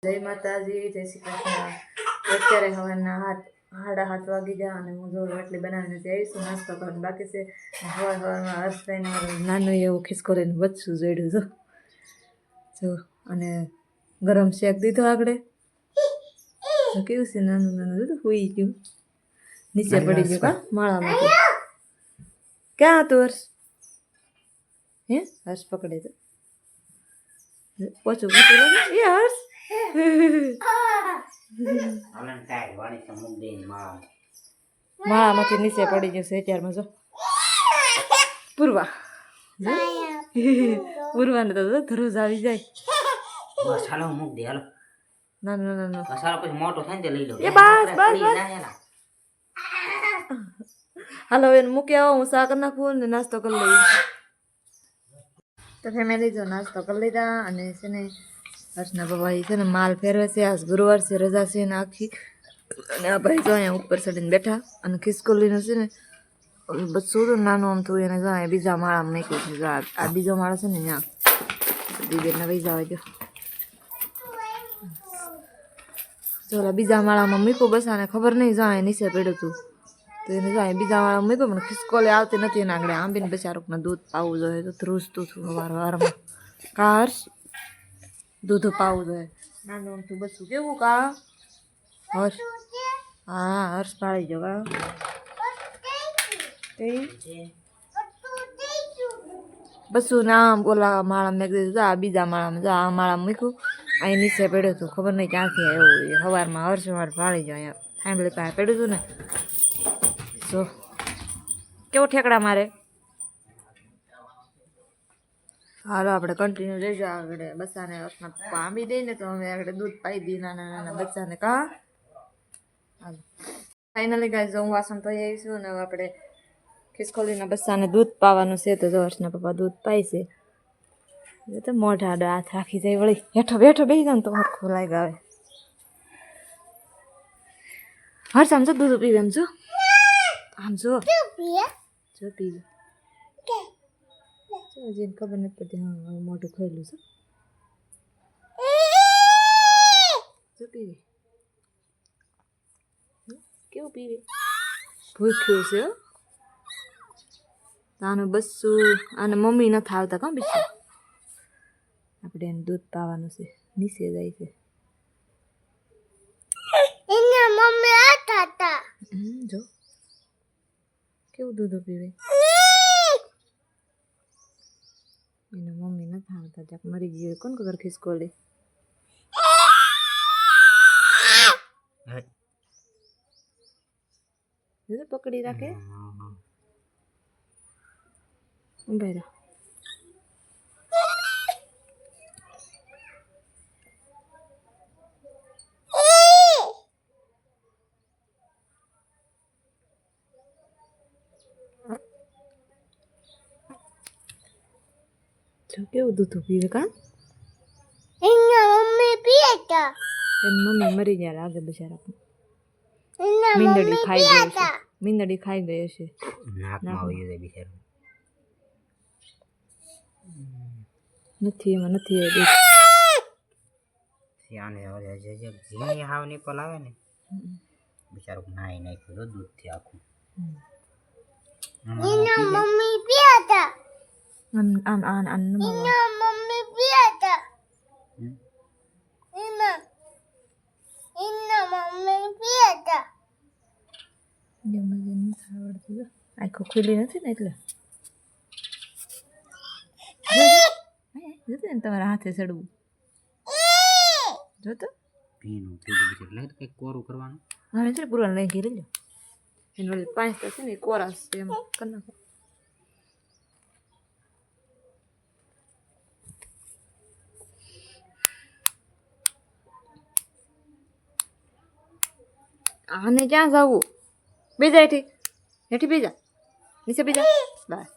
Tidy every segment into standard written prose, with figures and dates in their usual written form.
જય માતાજી, જય શ્રી કૃષ્ણ. અત્યારે હવાના 7:30 વાગી ગયા અને હું જો રોટલી બનાવીને જઈશું નાસ્તો કરવાનો બાકી છે. હવામાં હર્ષભાઈને નાનું એવું ખિસકોલીને બચશું જોડ્યું જો અને ગરમ શેક દીધો આગળ. કેવું છે નાનું નાનું જોયું હુઈ ગયું નીચે પડી ગયું કા માળામાં. ક્યાં હતું હર્ષ? હર્ષ પકડે તો પોચું પોચું લાગે એ હર્ષ. માળામાંથી નીચે પડી જશે અત્યારમાં જો પૂર્વા પૂર્વાને તો ધરોજ આવી જાય. ના ના ના ના મોટો થાય ને લઈ લો. એ બસ બસ હાલો એને મૂકી આવો, હું શા કરી નાખું ને નાસ્તો કરી લઈ. તો ફેમિલી જો નાસ્તો કરી લીધા અને છે ને હર્ષના પપ્પા છે ને માલ ફેરવે છે. આજ ગુરુવાર છે, રજા છે ને આખી. અને આ ભાઈ જો અહીંયા ઉપર ચડીને બેઠા અને ખિસકોલીને છે ને બધું તો નાનું આમ થયું એને જો અહીંયા બીજા માળામાં મૂક્યું છે. આ બીજો માળો છે ને ત્યાં દીદીને વહી જવા જો ચોલા બીજા માળામાં મૂક્યું. બસ આને ખબર નહીં જો અહીંયા નીચે પડ્યું હતું તો એને જો અહીંયા બીજા માળામાં મૂક્યું પણ ખિસકોલી આવતી નથી એના આગળ. આંબીને બચારોકને દૂધ પાવું જોઈએ તો ધ્રુજતું હતું વારમાં કા હર્ષ દૂધ પાવું જોઈએ નાનું આમ તું બસું કેવું કા હર્ષ. હા હર્ષ પાડી જો કા બસું ના બોલા માળા મેં કીધું આ બીજા માળામાં જો આ માળામાં મૂક્યું અહીં નીચે પડ્યું હતું. ખબર નહીં ક્યાંથી આવ્યું સવારમાં હર્ષ પાડી જાવ અહીંયા ફેમિલી પાસે પડ્યું હતું ને. જો કેવો ઠેકડા મારે. હાલો આપણે કન્ટિન્યુ રહેજો આગળ. બચ્ચાને હર્ષના પપ્પા આંબી દઈને તો અમે આગળ દૂધ પાઈ દઈએ નાના નાના બચ્ચાને કા. હાલો ફાઇનલી ગાઈસ હું વાસણ ધોઈ આવીશું અને આપણે ખિસકોલીના બચ્ચાને દૂધ પાવાનું છે તો જો હર્ષના પપ્પા દૂધ પાય છે. તો મોઢા આડો હાથ રાખી જાય વળી હેઠો બેઠો બેસી જાય ને તો હરખું લાગ આવે. હર્ષ આમ જો દૂધ પીવે આમ જો આમ જો જો પીવે જેને ખબર નથી પડતી. હા મોઢું ખોલ્યું છે જો પીવે કેવું પીવે ભૂખ્યું છે. આનું બસું આને મમ્મી નથી આવતા કાં બીજું આપણે એને દૂધ પાવાનું છે. નીચે જાય છે જો કેવું દૂધ પીવે. એના મમ્મી નથી આવતા જાક મરી ગઈ કોણ ખબર ખિસકોલી. પકડી રાખે ઉભા રહો. જો કેવું દૂધ પીવે કા. મમ્મી પીએ તો એની મમ્મી મરી ગયા લાગે બિચારા. મીંદડી ખાઈ ગઈ છે. મીંદડી ખાઈ ગઈ હશે નથી એમાં નથી બિચારું નાઈ નાખ્યું દૂધથી આખું. આખો ખુલ્લી નથી ને એટલે તમારા હાથે ચડવું જોતો ભીનું થઈ ગયું એટલે કંઈક કોરું કરવાનું. હવે છે પૂરા લઈ ઘેરી લો એને વળી 5 થશે ને કોરા એમ કરી નાખો. આને ક્યાં જવું બીજા હેઠી હેઠી બીજા નીચે બીજા બસ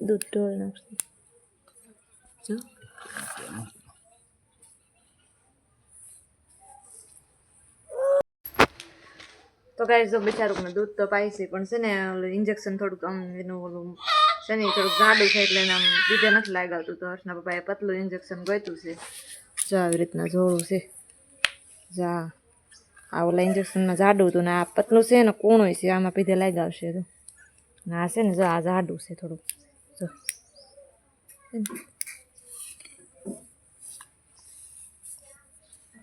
દૂધ ઢોળ નાખશે જો. તો ગાઈસ જો બિચારું દૂધ તો પાય છે પણ છે ને ઇન્જેક્શન થોડુંક આમ એનું ઓલું છે ને થોડુંક જાડું છે એટલે એને આમ દૂધે નથી લાગાવતું તો હર્ષના પપ્પાએ પતલું ઇન્જેક્શન ગોતું છે જો આવી રીતના જોડું છે જા આ ઓલા ઇન્જેક્શનમાં જાડું હતું ને આ પતલું છે ને કૂણું છે આમાં પીધે લગાવશે તો ને આ છે ને જો આ જાડું છે થોડુંક જો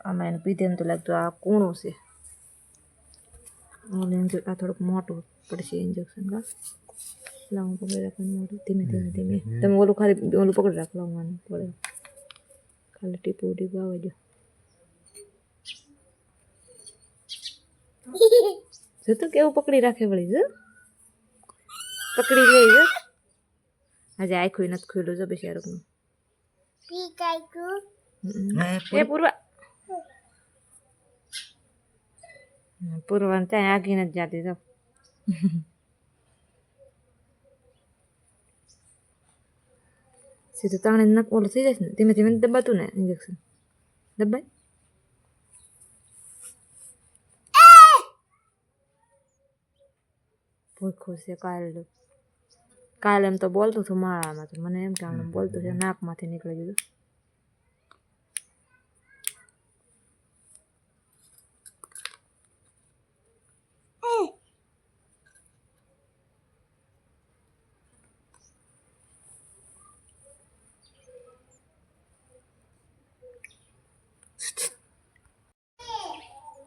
આમાં એને પીધે એમ તો લાગતું આ કૂણું છે આ થોડુંક મોટું પડશે ઇન્જેક્શન કા લાવું પકડી રાખવાનું મોટું ધીમે ધીમે ધીમે તમે ઓલું ખાલી ઓલું પકડી રાખ લાવવાનું પડે ખાલી ટીપું ટીપું આવે જો જો તો કેવું પકડી રાખે વળી જો પકડી લઈ જો આજે આખું નથી ખુલ્લું જો બિચારું એ પૂર્વા પૂર્વા ત્યાં આગી નથી જાતી જો સીધું તાણે નક ઓલું થઈ જશે ને ધીમે ધીમે દબાતું ને ઇન્જેક્શન દબાય ભૂખું છે કાલે એમ તો બોલતું હતું માળામાં તો મને એમ કે આમ બોલતું છે નાકમાંથી નીકળી ગયું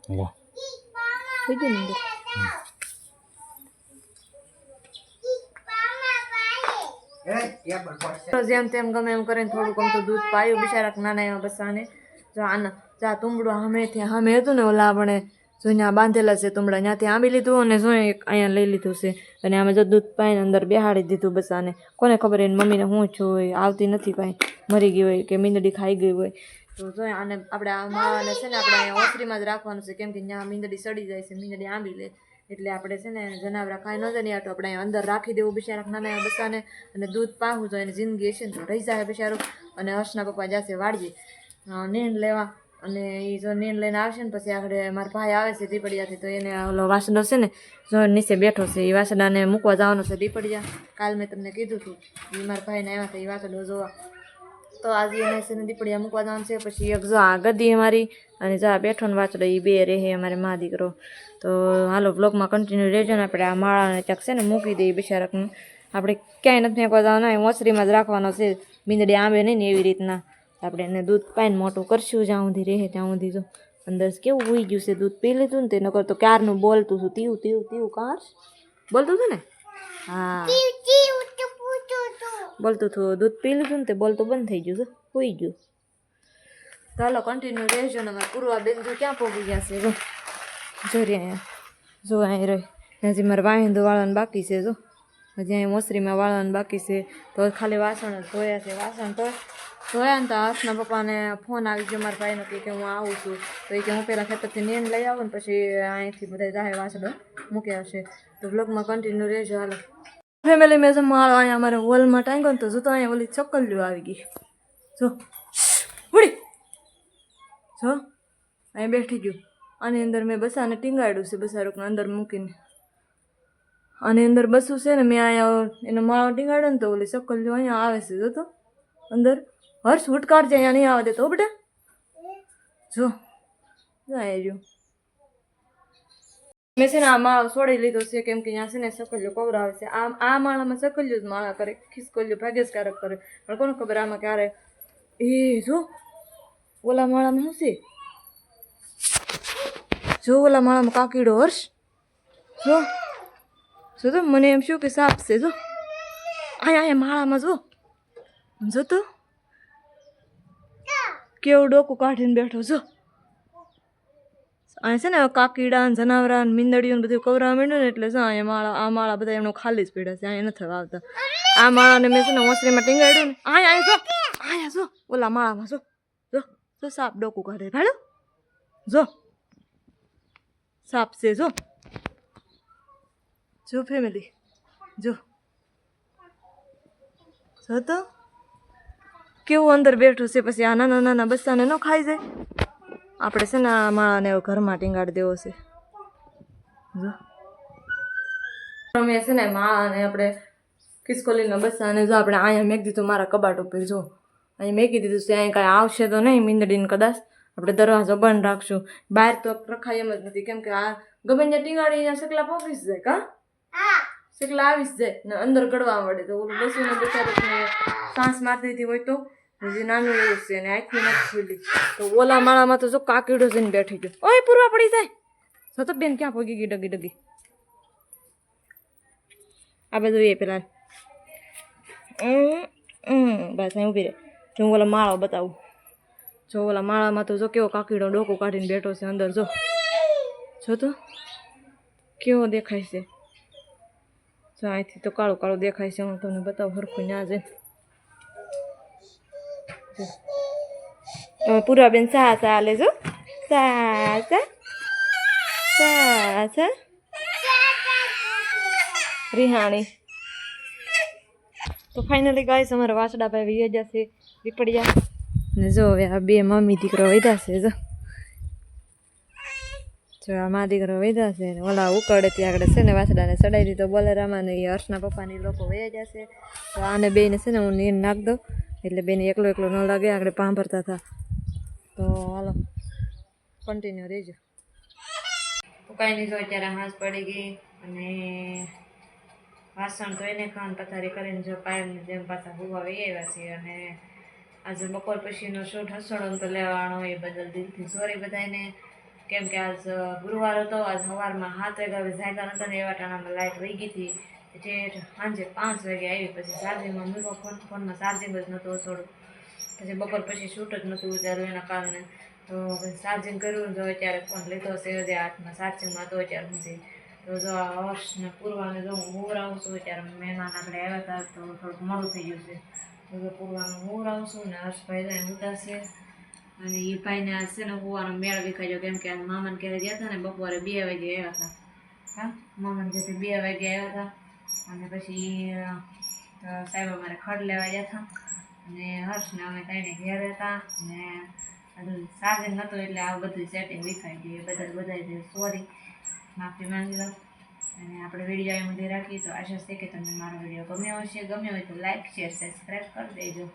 લે બીજું નંબર જેમ તેમ ગમે એમ કરીને થોડુંક આમ તો દૂધ પાયું બિચારા નાના એવા બસાને જો આના જા તુંબડું સામે હતું ને ઓલા આપણે જો ત્યાં બાંધેલા છે તુંબડા ત્યાંથી આંબી લીધું અને જો અહીંયા લઈ લીધું છે અને આમાં જો દૂધ પાઈને અંદર બેહાડી દીધું બસાને કોને ખબર એને મમ્મીને શું છું હોય આવતી નથી કાંઈ મરી ગઈ હોય કે મીંદડી ખાઈ ગઈ હોય તો જો આને આપણે આ માવાને છે ને આપણે અહીંયા ઓસરીમાં જ રાખવાનું છે કેમ કે ત્યાં મીંદડી સડી જાય છે મીંદડી આંબી લે એટલે આપણે છે ને જનાવરા ખાઈ ન જાય આટો આપણે અહીંયા અંદર રાખી દેવું બિચારા નાના એવા બસાને અને દૂધ પાવું તો એની જિંદગી છે ને તો રહી જાય બિચારું અને હર્ષના પપ્પા જશે વાળીએ નીંદ લેવા અને એ જો નીંદ લઈને આવશે ને પછી આપણે મારા ભાઈ આવે છે દીપડિયાથી તો એને ઓલો વાસણો છે ને જો નીચે બેઠો છે એ વાસણાને મૂકવા જવાનો છે દીપડિયા કાલ મેં તમને કીધું હતું એ મારા ભાઈને આવ્યા હતા એ વાસણો જોવા તો આજે એને છે ને દીપડિયા મૂકવા જવાનું છે પછી એક જો આ ગદી અમારી અને જો આ બેઠો ને વાંચડો એ બે રહે અમારે મા દીકરો તો હાલો બ્લોગમાં કન્ટિન્યુ રહેજો ને આપણે આ માળાને ક્યાંક છે ને મૂકી દઈએ બિચારાકને આપણે ક્યાંય નથી ફેંકવા જવાનું હોય ઓસરીમાં જ રાખવાનો છે મીંદડી આંબે નહીં ને એવી રીતના આપણે એને દૂધ પાઈને મોટું કરશું જ્યાં સુધી રહે ત્યાં સુધી જો અંદર કેવું હોઈ ગયું છે દૂધ પી લીધું ને તે નકર તો ક્યારનું બોલતું હતું તીવું તીવું તીવું કાંસ બોલતું હતું ને હા બોલતું હતું દૂધ પી લીધું ને તે બોલતું બંધ થઈ ગયું છે હોઈ ગયું તો હાલો કન્ટિન્યુ રહેજો ને અમારે પૂર્વા બેન જો ક્યાં પહોંચી ગયા છે જો જોરી અહીંયા જો અહીં રહી હજી મારે વાહિંદુ વાળવાનું બાકી છે જો હજી અહીં મોસરીમાં વાળવાનું બાકી છે તો ખાલી વાસણ જ ધોયા છે વાસણ તો ધોયા ને તો હર્ષના પપ્પાને ફોન આવી ગયો મારા ભાઈનો કે હું આવું છું તો એ કે હું પહેલાં ખેતરથી નીંદ લઈ આવું ને પછી અહીંથી બધા જાહે વાસણો મૂકી આવશે તો બ્લોગમાં કન્ટિન્યુ રહેજો હાલો ફેમિલી મેં જો માળો અહીંયા અમારે હોલમાં ટાંગ્યો ને તો જો તો અહીંયા ઓલી ચકલીઓ આવી ગઈ જો ઉડી જો અહીંયા બેઠી ગયું આની અંદર મેં બસાને ટીંગાડ્યું છે બસારોકને અંદર મૂકીને આની અંદર બસું છે ને મેં અહીંયા એનો માળો ટીંગાડ્યો ને તો ઓલી ચકલીઓ અહીંયા આવે છે જો તો અંદર હર્ષ હુટકારજે અહીંયા નહીં આવવા દેતો બેટા જો અહીંયા રહ્યું મેં છે ને આ માળો છોડી લીધો છે કેમ કે અહીંયા છે ને સકલિયો કવરાવે છે આ માળામાં સકલિયો જ માળા કરે ખિસકોલિયો ભાગ્યસ્કારક કરે પણ કોને ખબર આમાં ક્યારે એ જો ઓલા માળામાં શું છે જો ઓલા માળામાં કાકીડો હર્ષ જો તો મને એમ શું કે સાપ છે જો અહીંયા માળામાં જો તો કેવું ડોકું કાઢીને બેઠો છો અહીંયા છે ને કાકીડા ને જનાવરા ને મીંદડીઓ ને બધું કવરાવા માંડ્યું ને એટલે જો અહીંયા આ માળા બધા એમનો ખાલી જ પીડા છે અહીંયા નથી આવતા આ માળાને મેં છે ને ઓસરીમાં ટીંગાડ્યું ને અહીંયા જો ઓલા માળામાં જો સાપ ડોકું કાઢે ભાડો જો સાપ છે જો ફેમિલી જો તો કેવું અંદર બેઠું છે પછી આ નાના નાના બચ્ચાને ન ખાઈ જાય આપણે છે ને આ માળાને ઘરમાં ટીંગાડી દેવો છે જો અમે છે ને માળાને આપણે ખિસકોલીના બચ્ચાને જો આપણે અહીંયા મેં દીધું મારા કબાટ ઉપર જો અહીં મેકી દીધું છે. અહીં કાંઈ આવશે તો નહીં મીંદડીને કદાચ આપણે દરવાજો બંધ રાખશું. બહાર તો રખાય એમ જ નથી, કેમ કે આ ગમે ત્યાં ટીંગાડી અહીંયા સકલા પોગી જ જાય. સકલા આવી જ જાય ને અંદર ગળવા મળે. તો ઓલું બસુને બિચારીને સાંસ મારતી હતી હોય તો હજી નાનું એવું છે અને આંખી નથી ખુલી. તો ઓલા માળામાં તો જો કાકીડો જઈને બેઠી ગયો. ઓય પૂરવા પડી જાય. સતત બેન ક્યાં પોગી ગઈ ડગી ડગી. આ બધું એ પેલા બસ અહીં ઊભી રહે. જો હું ઓલા માળો બતાવું. જો ઓલા માળામાં તો જો કેવો કાકીડો ડોકું કાઢીને બેઠો છે અંદર. જો તો કેવો દેખાય છે. જો અહીંથી તો કાળું કાળું દેખાય છે. હું તમને બતાવું હરખું ના જઈને. પૂરા બેન સા ચાલે જો સા સા સા સા રિહાણી. તો ફાઇનલી ગાઈસ અમારા વાસડા ભાઈ વી જશે પીપળિયા. ને જો હવે આ બે મમ્મી દીકરો વધ્યા છે. જો આ મા દીકરો વધ્યા છે ને ઓલા ઉકળે ત્યાં આગળ છે ને વાસડાને ચડાવી દીધો બોલેરામાં ને એ હર્ષના પપ્પાની લોકો વહી જશે. તો આને બેને છે ને હું નીર નાખ દઉં એટલે બેને એકલો એકલો ન લાગે. આગળ પાંભરતા હતા. તો હાલો કન્ટિન્યુ રહેજો. તો કાંઈ નહીં. જો અત્યારે હાંસ પડી ગઈ અને વાસણ ધોઈને ખાન પથારી કરીને જો કાયમની જેમ પાછા હુવા વહી આવ્યા છીએ. અને આજે બપોર પછીનો શૂટ હસડો તો લેવાનો એ બદલ દિલથી સોરી બધાને, કેમ કે આજ ગુરુવાર હતો. આજ સવારમાં 7 વાગે જાગ્યા નતા ને એવા ટાણામાં લાઇટ વહી ગઈ હતી. જે સાંજે 5 વાગે આવી. પછી ચાર્જિંગમાં મૂકો ફોનમાં ચાર્જિંગ જ નહોતું થોડું. પછી બપોર પછી શૂટ જ નહોતું ઉતાર્યું એના કારણે. તો ચાર્જિંગ કર્યું જો અત્યારે ફોન લીધો છે હજી હાથમાં ચાર્જિંગમાં હતો અત્યાર સુધી. તો જો આ હર્ષને પૂરવાને જો હું હુવરાવું છું. અત્યારે મહેમાન આપણે આવ્યા હતા તો થોડુંક મોડું થઈ ગયું છે. તો જો પૂરવાનું હુવરાવું છું ને હર્ષભાઈ જાય ઉદાસે. અને એ ભાઈને આ છે ને હોવાનો મેળ વિખાઈ કેમ કે આ મામાને ઘરે ગયા હતા ને બપોરે 2 વાગે આવ્યા હતા. હા મામાને ઘરે 2 વાગે આવ્યા હતા. અને પછી સાહેબ અમારે ખડ લેવા ગયા હતા. અને હર્ષને અમે કાંઈને ઘેર હતા. અને બધું ચાર્જિંગ નહોતું એટલે આ બધું સેટિંગ વિખાઈ ગયું. બધા સોરી માફી માંગી લો. અને આપણે વિડીયો અહીં સુધી રાખીએ. તો આશા છે કે તમને મારો વિડીયો ગમ્યો હશે. ગમ્યો હોય તો લાઈક શેર સબસ્ક્રાઈબ કરી દેજો.